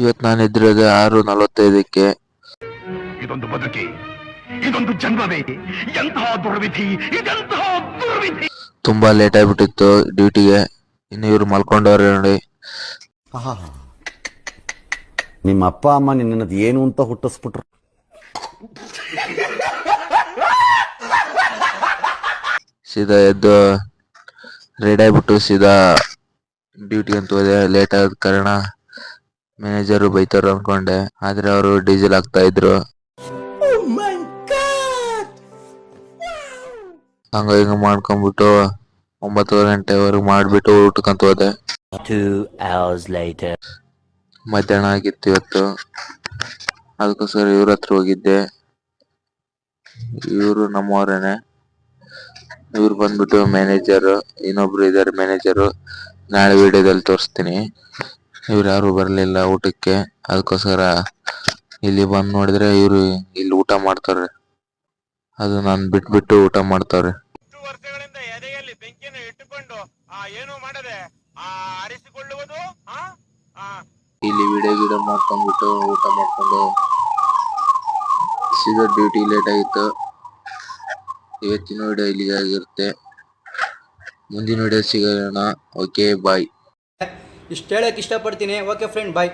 ಇವತ್ತು ನಾನು ಎದ್ದಿರೋದು 6:45ಕ್ಕೆ. ಇದೊಂದು ಬದುಕಿ, ಇದೊಂದು ಜನ್ಮವೇ, ಎಂತಹ ದುರ್ವಿಧಿ, ಇದೆಂತಹ ದುರ್ವಿಧಿ. ತುಂಬಾ ಲೇಟ್ ಆಗ್ಬಿಟ್ಟಿತ್ತು ಡ್ಯೂಟಿಗೆ. ಇನ್ನು ಇವ್ರು ಮಲ್ಕೊಂಡವ್ರೆ ನೋಡಿ. ನಿಮ್ಮ ಅಪ್ಪ ಅಮ್ಮ ನಿನ್ನದು ಏನು ಅಂತ ಹುಟ್ಟಿಸ್ಬಿಟ್ರು. ಸೀದಾ ಎದ್ದು ರೆಡಿ ಆಗ್ಬಿಟ್ಟು ಸೀದಾ ಡ್ಯೂಟಿಗೆ ಅಂತ ಹೋದೆ. ಲೇಟ್ ಆದ ಕಾರಣ ಮ್ಯಾನೇಜರು ಬೈತಾರ ಅನ್ಕೊಂಡೆ, ಆದ್ರೆ ಅವರು ಡೀಸೆಲ್ ಹಾಕ್ತಾ ಇದ್ರು. ಹಂಗ ಹಿಂಗ ಮಾಡ್ಕೊಂಡ್ಬಿಟ್ಟು 9 ಗಂಟೆವರೆಗೂ ಮಾಡ್ಬಿಟ್ಟು ಊಟಕ್ಕಂತ ಹೋದೆ. 2 hours later. ಮಧ್ಯಾಹ್ನ ಆಗಿತ್ತು ಇವತ್ತು. ಅದಕ್ಕೋಸ್ಕರ ಇವ್ರ ಹತ್ರ ಹೋಗಿದ್ದೆ. ಇವರು ನಮ್ಮವರೇನೆ. ಇವ್ರು ಬಂದ್ಬಿಟ್ಟು ಮ್ಯಾನೇಜರ್, ಇನ್ನೊಬ್ರು ಇದಾರೆ ಮ್ಯಾನೇಜರು. ನಾಳೆ ವಿಡಿಯೋದಲ್ಲಿ ತೋರಿಸ್ತೀನಿ. ಇವ್ರು ಯಾರು ಬರ್ಲಿಲ್ಲ ಊಟಕ್ಕೆ. ಅದಕ್ಕೋಸ್ಕರ ಇಲ್ಲಿ ಬಂದ್ ನೋಡಿದ್ರೆ ಇವ್ರು ಇಲ್ಲಿ ಊಟ ಮಾಡ್ತಾರೆ. ಅದು ನಾನ್ ಬಿಟ್ಬಿಟ್ಟು ಊಟ ಮಾಡ್ತಾವ್ರೆ. ವರ್ಷಗಳಿಂದ ಎದೆಯಲ್ಲಿ ಬೆಂಕಿಯನ್ನು ಇಟ್ಟುಕೊಂಡು ಏನು ಮಾಡದೆ ಆರಿಸಿಕೊಳ್ಳುವುದು. ಇಲ್ಲಿ ವಿಡಿಯೋ ಮಾಡ್ಕೊಂಡ್ಬಿಟ್ಟು ಊಟ ಮಾಡ್ಕೊಂಡು ಸೀದಾ ಡ್ಯೂಟಿ ಲೇಟ್ ಆಗಿತ್ತು. ಇವತ್ತಿನ ವಿಡಿಯೋ ಇಲ್ಲಿಗೆ ಆಗಿರುತ್ತೆ. ಮುಂದಿನ ವಿಡಿಯೋ ಸಿಗೋಣ. Okay bye. ಇಷ್ಟು ಹೇಳಕ್ಕೆ ಇಷ್ಟಪಡ್ತೀನಿ. ಓಕೆ ಫ್ರೆಂಡ್, ಬಾಯ್.